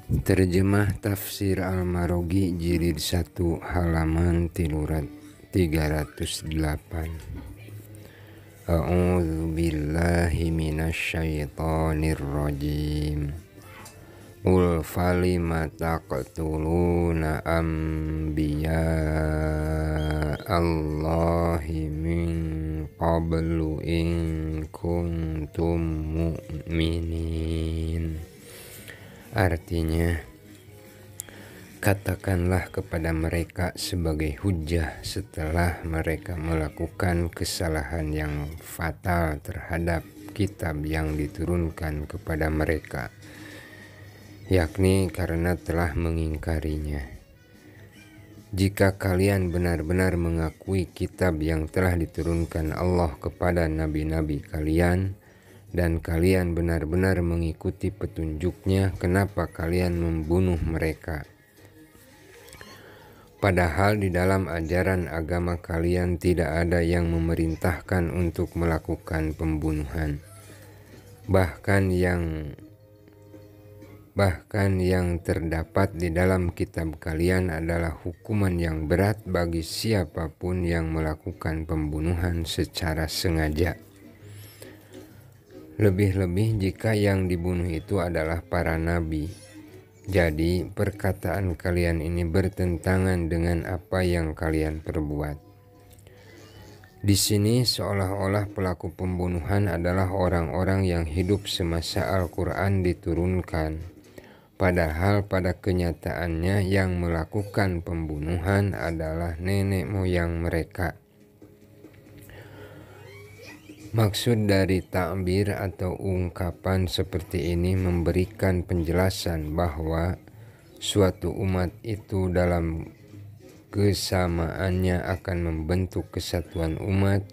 Terjemah Tafsir Al-Marogi Jilid 1 halaman 308. A'udzu billahi minasyaitonir rajim. Qul falima taqtuluna anbiya Allahi min qablu in kuntum mu'minin. Artinya, katakanlah kepada mereka sebagai hujjah setelah mereka melakukan kesalahan yang fatal terhadap kitab yang diturunkan kepada mereka, yakni karena telah mengingkarinya. Jika kalian benar-benar mengakui kitab yang telah diturunkan Allah kepada nabi-nabi kalian, dan kalian benar-benar mengikuti petunjuknya, kenapa kalian membunuh mereka? Padahal di dalam ajaran agama kalian tidak ada yang memerintahkan untuk melakukan pembunuhan. Bahkan yang terdapat di dalam kitab kalian adalah hukuman yang berat bagi siapapun yang melakukan pembunuhan secara sengaja. Lebih-lebih jika yang dibunuh itu adalah para nabi. Jadi perkataan kalian ini bertentangan dengan apa yang kalian perbuat. Di sini seolah-olah pelaku pembunuhan adalah orang-orang yang hidup semasa Al-Quran diturunkan. Padahal pada kenyataannya yang melakukan pembunuhan adalah nenek moyang mereka. Maksud dari takbir atau ungkapan seperti ini memberikan penjelasan bahwa suatu umat itu dalam kesamaannya akan membentuk kesatuan umat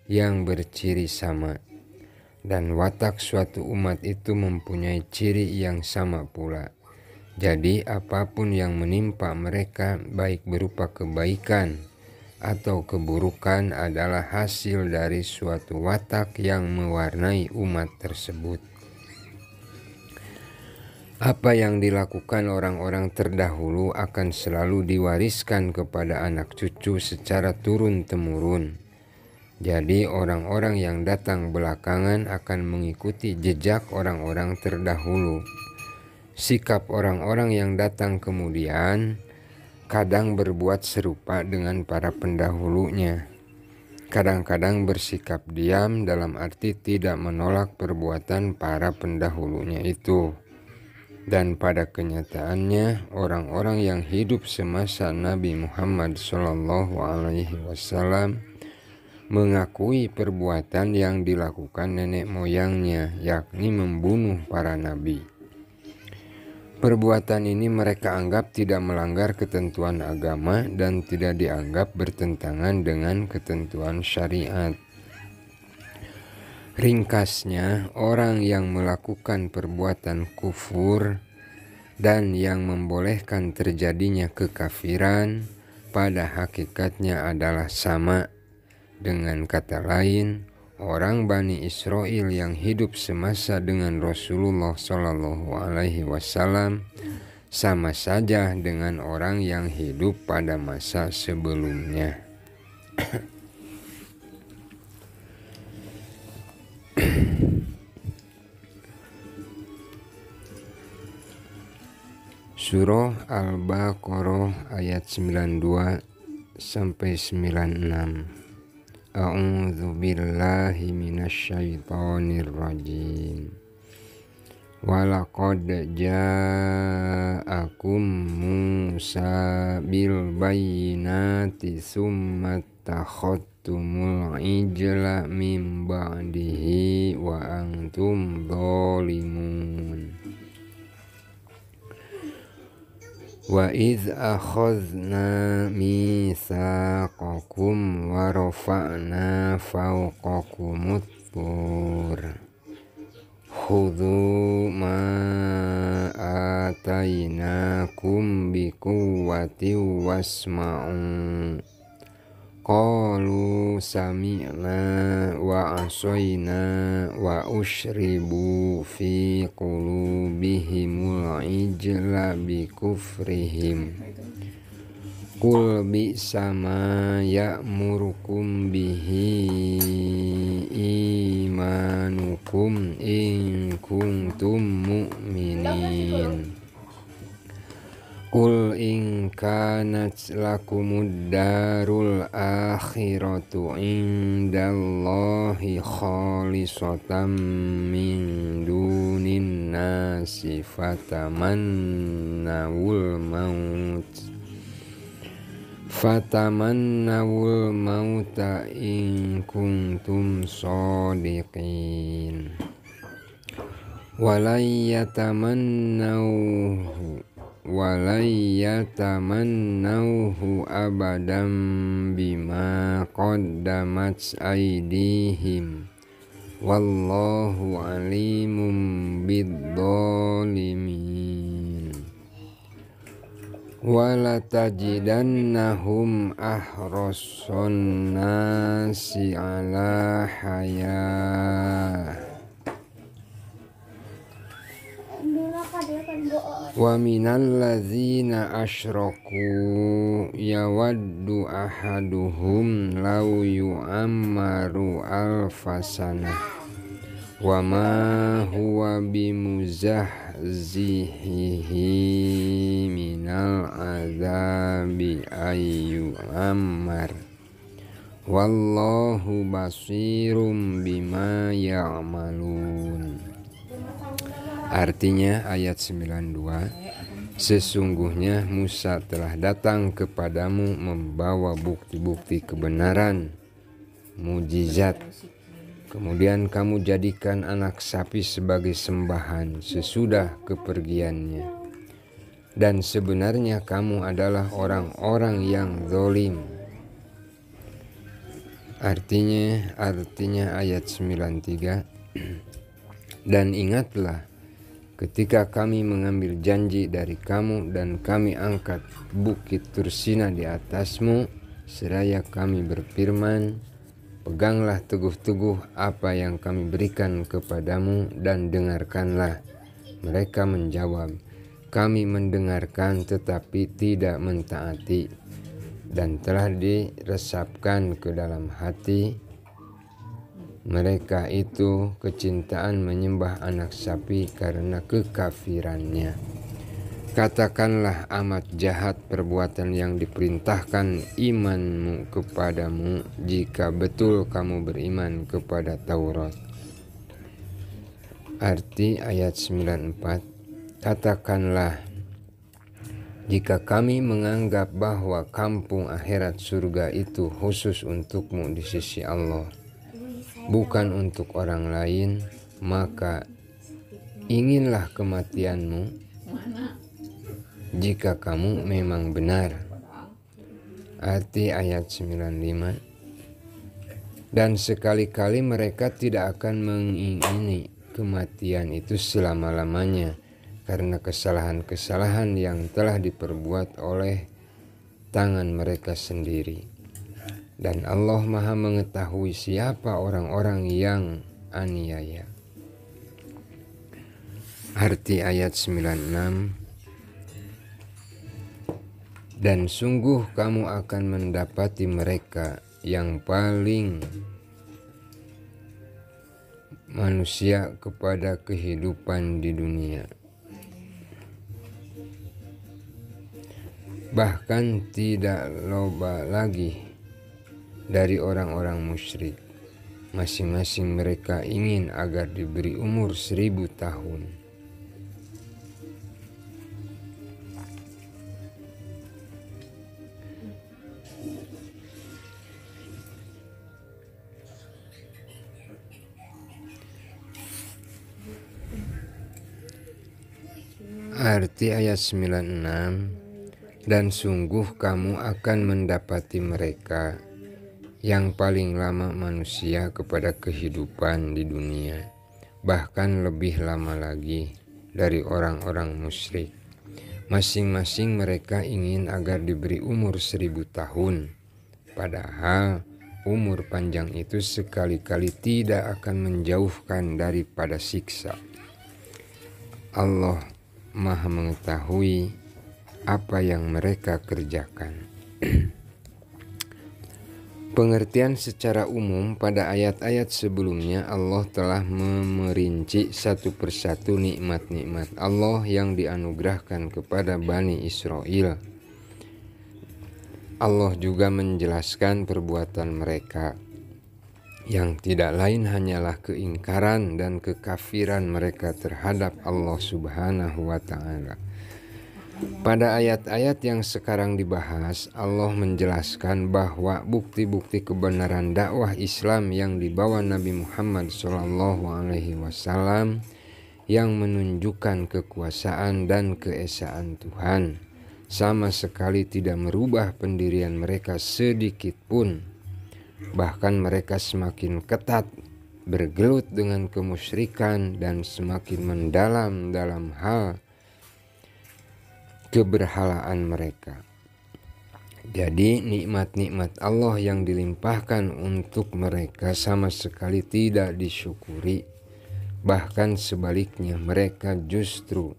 yang berciri sama, dan watak suatu umat itu mempunyai ciri yang sama pula. Jadi apapun yang menimpa mereka, baik berupa kebaikan atau keburukan, adalah hasil dari suatu watak yang mewarnai umat tersebut. Apa yang dilakukan orang-orang terdahulu akan selalu diwariskan kepada anak cucu secara turun-temurun. Jadi orang-orang yang datang belakangan akan mengikuti jejak orang-orang terdahulu. Sikap orang-orang yang datang kemudian kadang berbuat serupa dengan para pendahulunya. Kadang-kadang bersikap diam dalam arti tidak menolak perbuatan para pendahulunya itu. Dan pada kenyataannya orang-orang yang hidup semasa Nabi Muhammad SAW mengakui perbuatan yang dilakukan nenek moyangnya, yakni membunuh para nabi. Perbuatan ini mereka anggap tidak melanggar ketentuan agama dan tidak dianggap bertentangan dengan ketentuan syariat. Ringkasnya, orang yang melakukan perbuatan kufur dan yang membolehkan terjadinya kekafiran pada hakikatnya adalah sama. Dengan kata lain, orang Bani Israel yang hidup semasa dengan Rasulullah SAW sama saja dengan orang yang hidup pada masa sebelumnya. Surah Al-Baqarah ayat 92 sampai 96. A'udzu billahi minasyaitonir rajim. Walaqad ja'akum Musa bil bayyinati tsumma takhadtumul ijla min ba'dihi wa antum zalimun. Wa idz akhadna mitsaqakum wa rafa'na fawqakumut tur khudhu ma atainakum biquwwati wasma'u qalu sami'na wa asoyna wa ushribu fi qulubihimul ijla bikufrihim qul bi'sa ma ya'murukum bihi imanukum in kuntum mu'minin qul in kanat lakumud darul akhiratu indallahi khalisatan min dunin nasi fatamannawul mauta in kuntum shodiqin walayyatamannahu abadan bima qaddamat aydihim wallahu alimun bidzalimin walatajidannahum ahrasun nasi ala hayah wa minal ladzina asyraku yawaddu ahaduhum law yu'ammaru alfasanah wa ma huwa bimuzahzihi minal azabi ayyu'ammar wallahu basirum bima ya'malun. Artinya ayat 92, sesungguhnya Musa telah datang kepadamu membawa bukti-bukti kebenaran, mujizat. Kemudian kamu jadikan anak sapi sebagai sembahan sesudah kepergiannya. Dan sebenarnya kamu adalah orang-orang yang zalim. Artinya ayat 93, dan ingatlah ketika kami mengambil janji dari kamu dan kami angkat bukit Tursina di atasmu, seraya kami berfirman, peganglah teguh-teguh apa yang kami berikan kepadamu dan dengarkanlah. Mereka menjawab, kami mendengarkan tetapi tidak mentaati, dan telah diresapkan ke dalam hati mereka itu kecintaan menyembah anak sapi karena kekafirannya. Katakanlah amat jahat perbuatan yang diperintahkan imanmu kepadamu jika betul kamu beriman kepada Taurat. Arti ayat 94, katakanlah, jika kami menganggap bahwa kampung akhirat surga itu khusus untukmu di sisi Allah, bukan untuk orang lain, maka inginlah kematianmu jika kamu memang benar. Arti ayat 95, dan sekali-kali mereka tidak akan mengingini kematian itu selama-lamanya karena kesalahan-kesalahan yang telah diperbuat oleh tangan mereka sendiri. Dan Allah Maha mengetahui siapa orang-orang yang aniaya. Arti ayat 96, dan sungguh kamu akan mendapati mereka yang paling manusia kepada kehidupan di dunia, bahkan tidak loba lagi dari orang-orang musyrik. Masing-masing mereka ingin agar diberi umur 1000 tahun. Arti ayat 96, dan sungguh kamu akan mendapati mereka yang paling lama manusia kepada kehidupan di dunia, bahkan lebih lama lagi dari orang-orang musyrik. Masing-masing mereka ingin agar diberi umur 1000 tahun. Padahal umur panjang itu sekali-kali tidak akan menjauhkan daripada siksa. Allah Maha mengetahui apa yang mereka kerjakan. Pengertian secara umum pada ayat-ayat sebelumnya Allah telah memerinci satu persatu nikmat-nikmat Allah yang dianugerahkan kepada Bani Israel. Allah juga menjelaskan perbuatan mereka yang tidak lain hanyalah keingkaran dan kekafiran mereka terhadap Allah Subhanahu wa Ta'ala. Pada ayat-ayat yang sekarang dibahas, Allah menjelaskan bahwa bukti-bukti kebenaran dakwah Islam yang dibawa Nabi Muhammad SAW yang menunjukkan kekuasaan dan keesaan Tuhan sama sekali tidak merubah pendirian mereka sedikit pun. Bahkan mereka semakin ketat bergelut dengan kemusyrikan dan semakin mendalam dalam hal keberhalaan mereka. Jadi nikmat-nikmat Allah yang dilimpahkan untuk mereka sama sekali tidak disyukuri. Bahkan sebaliknya mereka justru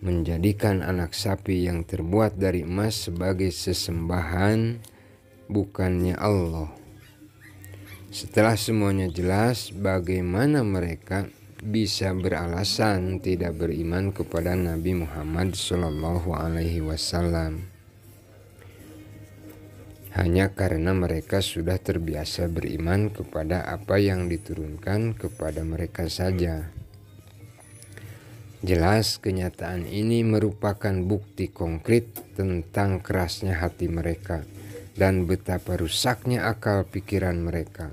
menjadikan anak sapi yang terbuat dari emas sebagai sesembahan bukannya Allah. Setelah semuanya jelas, bagaimana mereka bisa beralasan tidak beriman kepada Nabi Muhammad SAW? Hanya karena mereka sudah terbiasa beriman kepada apa yang diturunkan kepada mereka saja. Jelas kenyataan ini merupakan bukti konkret tentang kerasnya hati mereka dan betapa rusaknya akal pikiran mereka.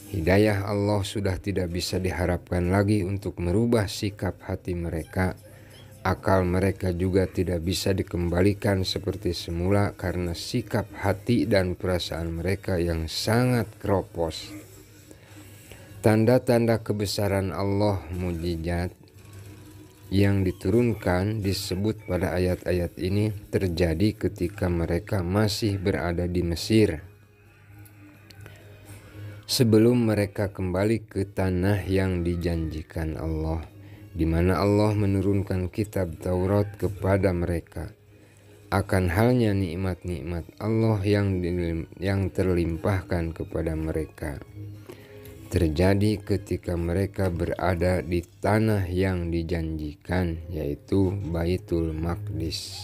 Hidayah Allah sudah tidak bisa diharapkan lagi untuk merubah sikap hati mereka. Akal mereka juga tidak bisa dikembalikan seperti semula karena sikap hati dan perasaan mereka yang sangat keropos. Tanda-tanda kebesaran Allah mukjizat yang diturunkan disebut pada ayat-ayat ini terjadi ketika mereka masih berada di Mesir, sebelum mereka kembali ke tanah yang dijanjikan Allah, di mana Allah menurunkan kitab Taurat kepada mereka. Akan halnya nikmat-nikmat Allah yang terlimpahkan kepada mereka terjadi ketika mereka berada di tanah yang dijanjikan, yaitu Baitul Maqdis.